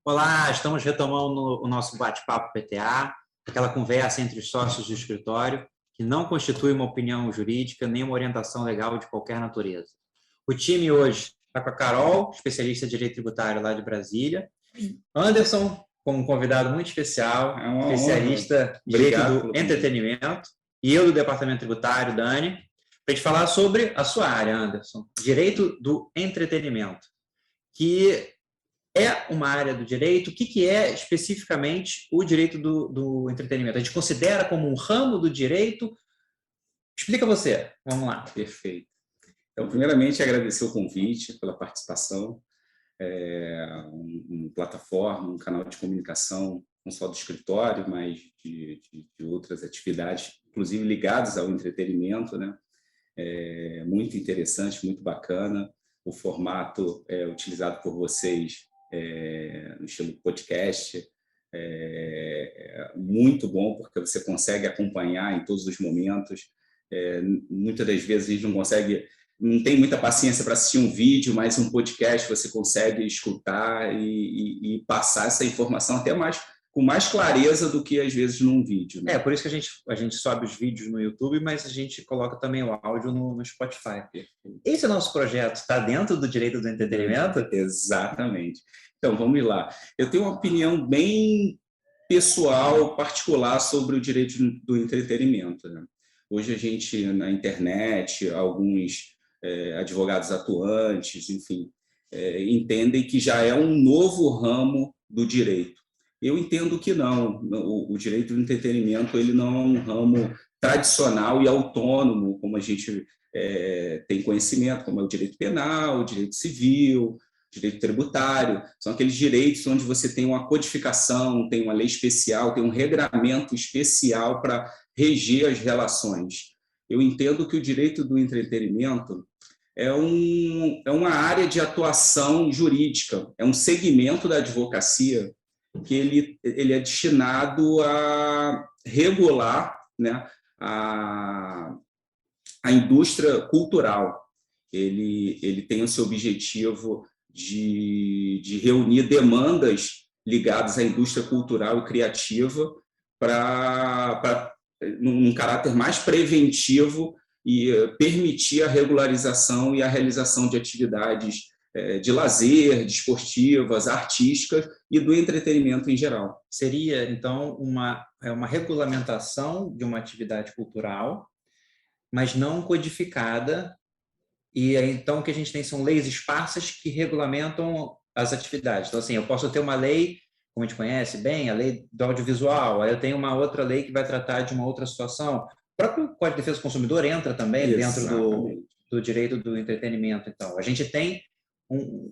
Olá, estamos retomando o nosso bate-papo PTA, aquela conversa entre os sócios do escritório, que não constitui uma opinião jurídica nem uma orientação legal de qualquer natureza. O time hoje está com a Carol, especialista em direito tributário lá de Brasília, Anderson, como convidado muito especial, especialista em direito do entretenimento, e eu do departamento tributário, Dani, para a gente falar sobre a sua área, Anderson, direito do entretenimento, que é uma área do direito. O que é especificamente o direito do entretenimento? A gente considera como um ramo do direito? Explica você. Vamos lá. Perfeito. Então, primeiramente, agradecer o convite pela participação. Uma plataforma, um canal de comunicação, não só do escritório, mas de outras atividades, inclusive ligadas ao entretenimento, né? Muito interessante, muito bacana. O formato utilizado por vocês no estilo podcast muito bom, porque você consegue acompanhar em todos os momentos. Muitas das vezes a gente não tem muita paciência para assistir um vídeo, mas um podcast você consegue escutar e passar essa informação até com mais clareza do que às vezes num vídeo, né? Por isso que a gente sobe os vídeos no YouTube, mas a gente coloca também o áudio no Spotify. Esse nosso projeto está dentro do direito do entretenimento? Exatamente. Então, vamos lá. Eu tenho uma opinião bem pessoal, particular, sobre o direito do entretenimento, né? Hoje a gente, na internet, alguns advogados atuantes, enfim, entendem que já é um novo ramo do direito. Eu entendo que não. O direito do entretenimento ele não é um ramo tradicional e autônomo, como a gente tem conhecimento, como é o direito penal, o direito civil, direito tributário. São aqueles direitos onde você tem uma codificação, tem uma lei especial, tem um regramento especial para reger as relações. Eu entendo que o direito do entretenimento é uma área de atuação jurídica, é um segmento da advocacia que ele é destinado a regular, né, a indústria cultural. Ele tem o seu objetivo de reunir demandas ligadas à indústria cultural e criativa num caráter mais preventivo e permitir a regularização e a realização de atividades de lazer, desportivas, artísticas e do entretenimento em geral. Seria, então, uma regulamentação de uma atividade cultural, mas não codificada. E então o que a gente tem são leis esparsas que regulamentam as atividades. Então, assim, eu posso ter uma lei, como a gente conhece bem, a lei do audiovisual, aí eu tenho uma outra lei que vai tratar de uma outra situação. O próprio Código de Defesa do Consumidor entra também dentro do direito do entretenimento. Então, a gente tem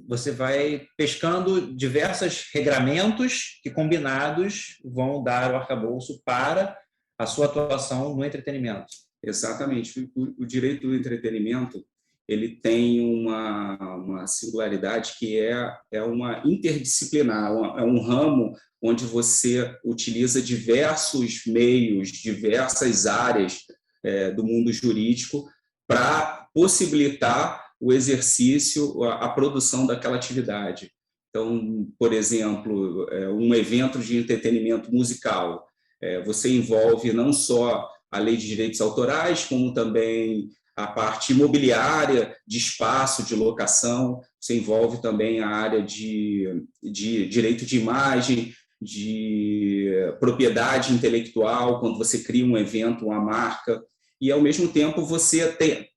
você vai pescando diversos regramentos que, combinados, vão dar o arcabouço para a sua atuação no entretenimento. Exatamente. O direito do entretenimento ele tem uma singularidade que é uma interdisciplinar, é um ramo onde você utiliza diversos meios, diversas áreas do mundo jurídico para possibilitar o exercício, a produção daquela atividade. Então, por exemplo, um evento de entretenimento musical, você envolve não só a lei de direitos autorais, como também a parte imobiliária, de espaço, de locação, você envolve também a área de direito de imagem, de propriedade intelectual, quando você cria um evento, uma marca, e, ao mesmo tempo, você tem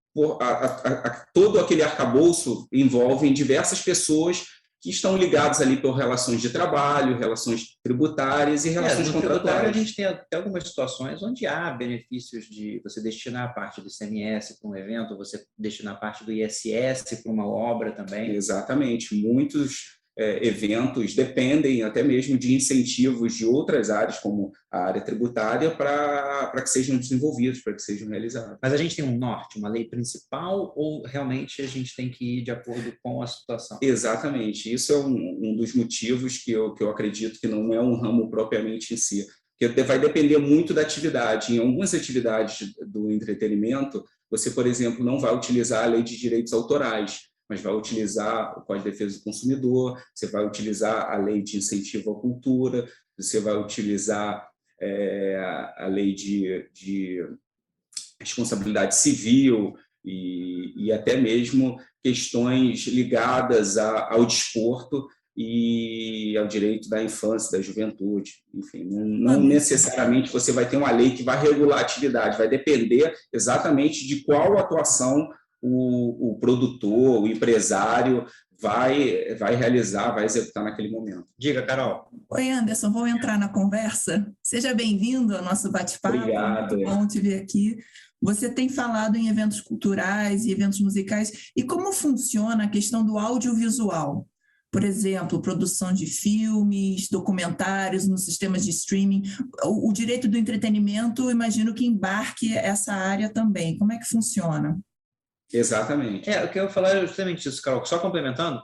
todo aquele arcabouço envolve diversas pessoas que estão ligados ali por relações de trabalho, relações tributárias e relações contratuais. A gente tem até algumas situações onde há benefícios de você destinar a parte do ICMS para um evento, você destinar a parte do ISS para uma obra também. Exatamente. Muitos eventos dependem até mesmo de incentivos de outras áreas, como a área tributária, para que sejam desenvolvidos, para que sejam realizados. Mas a gente tem um norte, uma lei principal, ou realmente a gente tem que ir de acordo com a situação? Exatamente. Isso é um dos motivos que eu acredito que não é um ramo propriamente em si, porque vai depender muito da atividade. Em algumas atividades do entretenimento, você, por exemplo, não vai utilizar a lei de direitos autorais, mas vai utilizar o Código de Defesa do Consumidor, você vai utilizar a Lei de Incentivo à Cultura, você vai utilizar a Lei de Responsabilidade Civil e até mesmo questões ligadas ao desporto e ao direito da infância, da juventude. Enfim, não necessariamente você vai ter uma lei que vai regular a atividade, vai depender exatamente de qual atuação o produtor, o empresário vai realizar, vai executar naquele momento. Diga, Carol. Oi, Anderson, vou entrar na conversa. Seja bem-vindo ao nosso bate-papo. Obrigado. Muito bom te ver aqui. Você tem falado em eventos culturais e eventos musicais. E como funciona a questão do audiovisual? Por exemplo, produção de filmes, documentários nos sistemas de streaming. O direito do entretenimento, imagino que embarque essa área também. Como é que funciona? Exatamente. O que eu ia falar é justamente isso, Carol. Só complementando,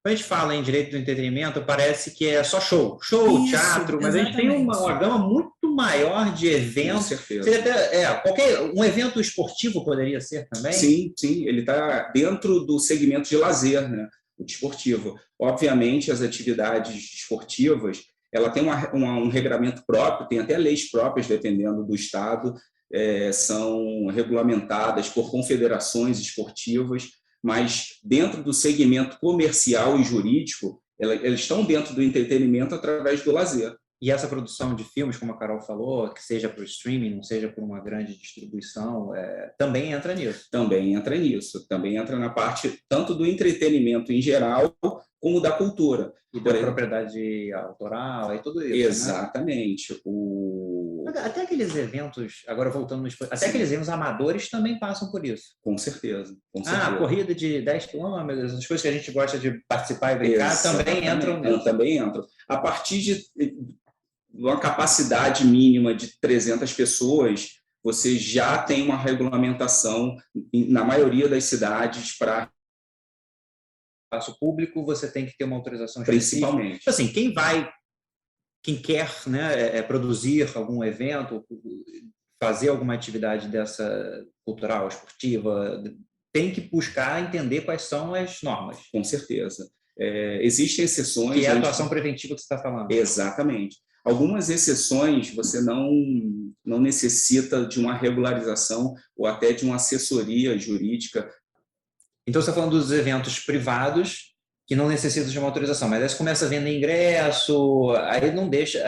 quando a gente fala em direito do entretenimento, parece que é só show, Isso, teatro, mas exatamente. a gente tem uma gama muito maior de eventos. Com certeza. Seria até, um evento esportivo poderia ser também? Sim, ele está dentro do segmento de lazer, né? O desportivo. Obviamente, as atividades esportivas, ela tem um regramento próprio, tem até leis próprias, dependendo do estado, são regulamentadas por confederações esportivas, mas dentro do segmento comercial e jurídico, elas estão dentro do entretenimento através do lazer. E essa produção de filmes, como a Carol falou, que seja por streaming, não seja por uma grande distribuição, também entra nisso. Também entra nisso. Também entra na parte tanto do entretenimento em geral, como da cultura. E da propriedade autoral e tudo isso. Exatamente. Né? Até aqueles eventos, agora voltando, até aqueles eventos amadores também passam por isso. Com certeza. A corrida de 10 quilômetros, as coisas que a gente gosta de participar e brincar também entram nisso. Também entram. A partir de uma capacidade mínima de 300 pessoas, você já tem uma regulamentação na maioria das cidades para espaço público, você tem que ter uma autorização específica. Principalmente. Assim, quem quer, né, produzir algum evento, fazer alguma atividade dessa cultural, esportiva, tem que buscar entender quais são as normas. Com certeza. Existem exceções... Que é a atuação preventiva que você está falando. Exatamente. Algumas exceções você não necessita de uma regularização ou até de uma assessoria jurídica. Então, você está falando dos eventos privados que não necessitam de uma autorização, mas aí você começa a vender ingresso, aí não deixa...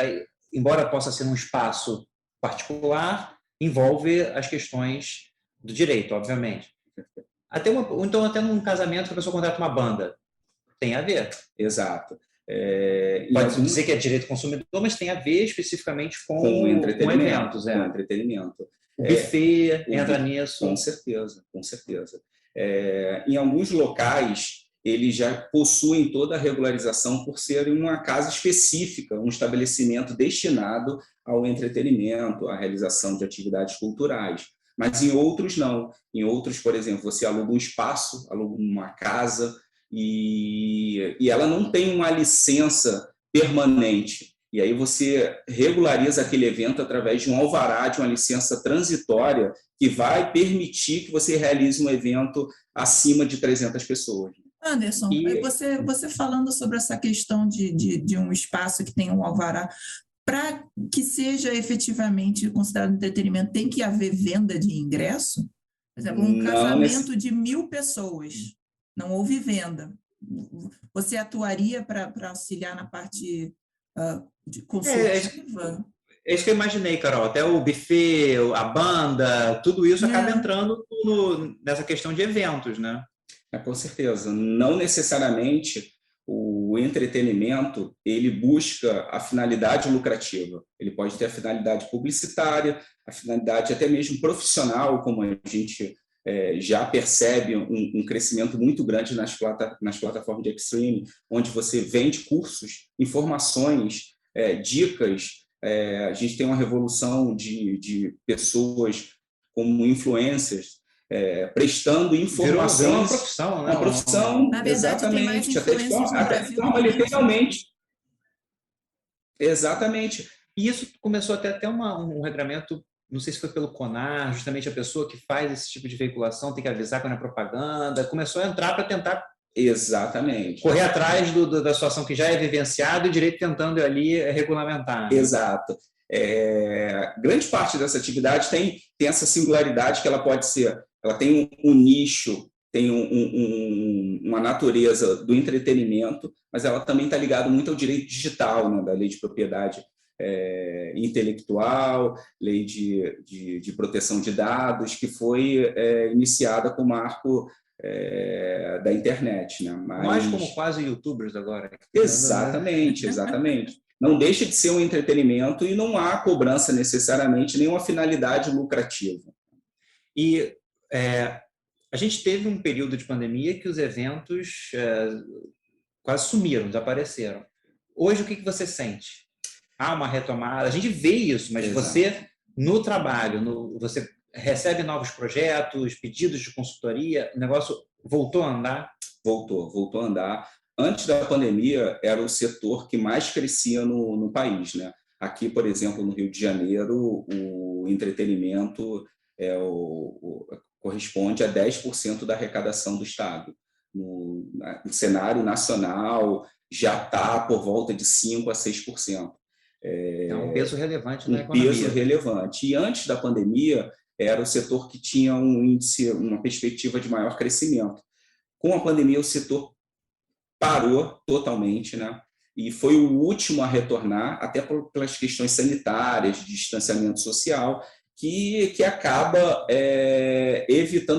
embora possa ser um espaço particular, envolve as questões do direito, obviamente. Então, até num casamento que a pessoa contrata uma banda, tem a ver. Exato. Pode dizer que é direito consumidor, mas tem a ver especificamente com eventos. Com entretenimento. O buffet entra nisso. Com certeza, com certeza. Em alguns locais, eles já possuem toda a regularização por ser uma casa específica, um estabelecimento destinado ao entretenimento, à realização de atividades culturais. Mas em outros, não. Em outros, por exemplo, você aluga um espaço, aluga uma casa, e ela não tem uma licença permanente. E aí você regulariza aquele evento através de um alvará, de uma licença transitória, que vai permitir que você realize um evento acima de 300 pessoas. Anderson, você falando sobre essa questão de um espaço que tem um alvará, para que seja efetivamente considerado entretenimento, tem que haver venda de ingresso? Por exemplo, um casamento de 1.000 pessoas. Não houve venda. Você atuaria para auxiliar na parte de consultiva? É isso que eu imaginei, Carol. Até o buffet, a banda, tudo isso acaba entrando nessa questão de eventos, né? Com certeza. Não necessariamente o entretenimento ele busca a finalidade lucrativa. Ele pode ter a finalidade publicitária, a finalidade até mesmo profissional, como a gente já percebe um crescimento muito grande nas plataformas de streaming, onde você vende cursos, informações, dicas. A gente tem uma revolução de pessoas como influencers, prestando informações. Virou uma profissão, né? Uma profissão, na verdade, exatamente. Tem mais até de forma literalmente. Exatamente. E isso começou a ter até um regramento, não sei se foi pelo CONAR, justamente a pessoa que faz esse tipo de veiculação tem que avisar quando é propaganda, começou a entrar para tentar Exatamente. Correr atrás da situação que já é vivenciada e o direito tentando ali regulamentar. Exato. Grande parte dessa atividade tem essa singularidade que ela pode ser, ela tem um nicho, tem uma natureza do entretenimento, mas ela também está ligada muito ao direito digital, né, da lei de propriedade intelectual, lei de proteção de dados, que foi iniciada com o marco da internet. Né? Nós como quase youtubers agora. Exatamente, exatamente. Não deixa de ser um entretenimento e não há cobrança necessariamente, nenhuma finalidade lucrativa. E a gente teve um período de pandemia que os eventos quase sumiram, desapareceram. Hoje, o que você sente? Há uma retomada, a gente vê isso, mas Exato. Você, no trabalho, você recebe novos projetos, pedidos de consultoria, o negócio voltou a andar? Voltou a andar. Antes da pandemia, era o setor que mais crescia no país, né? Aqui, por exemplo, no Rio de Janeiro, o entretenimento corresponde a 10% da arrecadação do Estado. No cenário nacional, já está por volta de 5% a 6%. É um peso relevante na economia. Um peso relevante. E antes da pandemia, era o setor que tinha um índice, uma perspectiva de maior crescimento. Com a pandemia, o setor parou totalmente, né? E foi o último a retornar, até pelas questões sanitárias, de distanciamento social, que acaba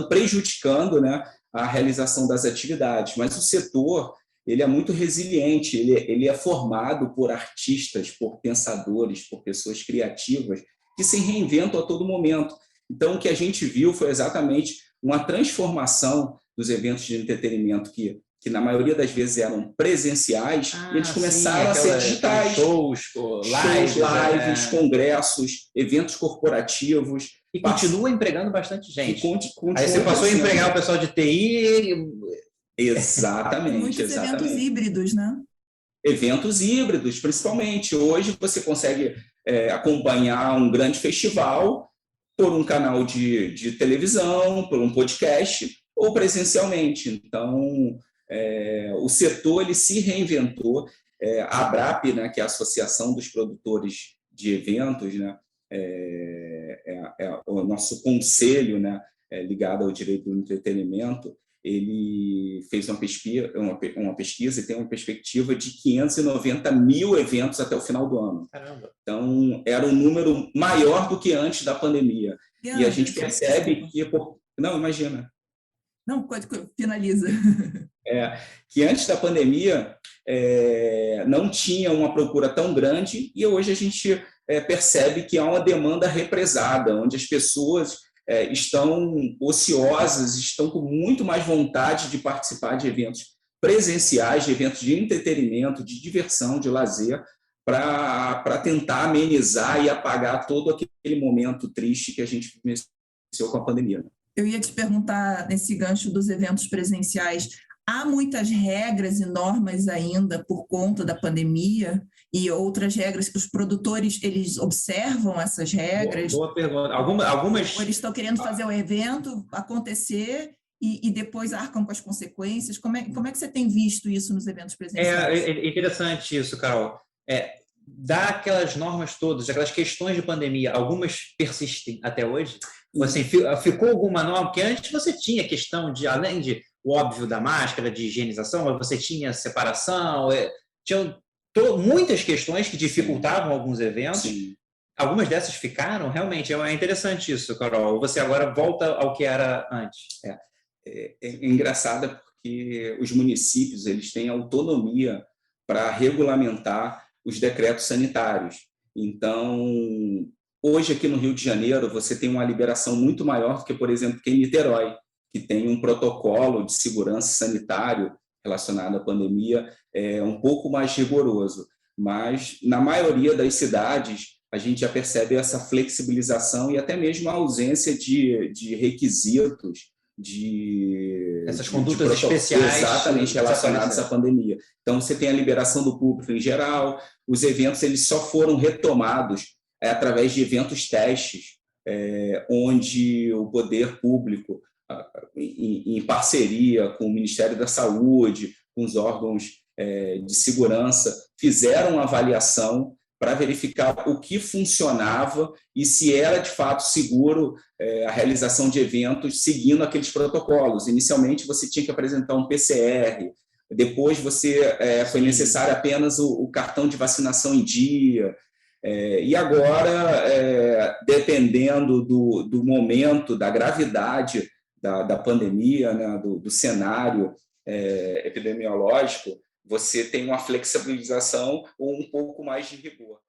prejudicando, né, a realização das atividades. Mas o setor ele é muito resiliente, ele é formado por artistas, por pensadores, por pessoas criativas que se reinventam a todo momento. Então, o que a gente viu foi exatamente uma transformação dos eventos de entretenimento que na maioria das vezes eram presenciais, e eles começaram a ser digitais. Shows, lives, congressos, eventos corporativos. E continua empregando bastante gente. Aí você passou a empregar o pessoal de TI... Exatamente. Muitos eventos híbridos, né? Eventos híbridos, principalmente. Hoje você consegue acompanhar um grande festival por um canal de televisão, por um podcast ou presencialmente. Então, o setor ele se reinventou. A ABRAP, né, que é a Associação dos Produtores de Eventos, né, o nosso conselho, né, ligado ao direito do entretenimento, ele fez uma pesquisa e tem uma perspectiva de 590 mil eventos até o final do ano. Caramba. Então, era um número maior do que antes da pandemia. E a gente percebe que... Não, imagina. Não, finaliza. Que antes da pandemia não tinha uma procura tão grande e hoje a gente percebe que há uma demanda represada, onde as pessoas estão ociosas, estão com muito mais vontade de participar de eventos presenciais, de eventos de entretenimento, de diversão, de lazer, para tentar amenizar e apagar todo aquele momento triste que a gente vivenciou com a pandemia. Eu ia te perguntar, nesse gancho dos eventos presenciais, há muitas regras e normas ainda por conta da pandemia e outras regras que os produtores eles observam essas regras? Boa pergunta. Algumas... Ou eles estão querendo fazer o evento acontecer e depois arcam com as consequências? Como é que você tem visto isso nos eventos presenciais? É interessante isso, Carol. Daquelas normas todas, aquelas questões de pandemia, algumas persistem até hoje? Assim, ficou alguma norma? Porque antes você tinha questão de, além de o óbvio da máscara, de higienização, mas você tinha separação, tinham muitas questões que dificultavam alguns eventos. Sim. Algumas dessas ficaram, realmente, é interessante isso, Carol. Você agora volta ao que era antes. É engraçado porque os municípios eles têm autonomia para regulamentar os decretos sanitários. Então, hoje aqui no Rio de Janeiro, você tem uma liberação muito maior do que, por exemplo, que em Niterói, que tem um protocolo de segurança sanitário relacionado à pandemia um pouco mais rigoroso. Mas, na maioria das cidades, a gente já percebe essa flexibilização e até mesmo a ausência de requisitos, essas condutas especiais exatamente relacionadas à pandemia. Então, você tem a liberação do público em geral, os eventos eles só foram retomados através de eventos testes, onde o poder público, em parceria com o Ministério da Saúde, com os órgãos de segurança, fizeram uma avaliação para verificar o que funcionava e se era de fato seguro a realização de eventos seguindo aqueles protocolos. Inicialmente, você tinha que apresentar um PCR, depois foi necessário apenas o cartão de vacinação em dia, e agora, dependendo do momento, da gravidade da pandemia, né, do cenário epidemiológico, você tem uma flexibilização ou um pouco mais de rigor.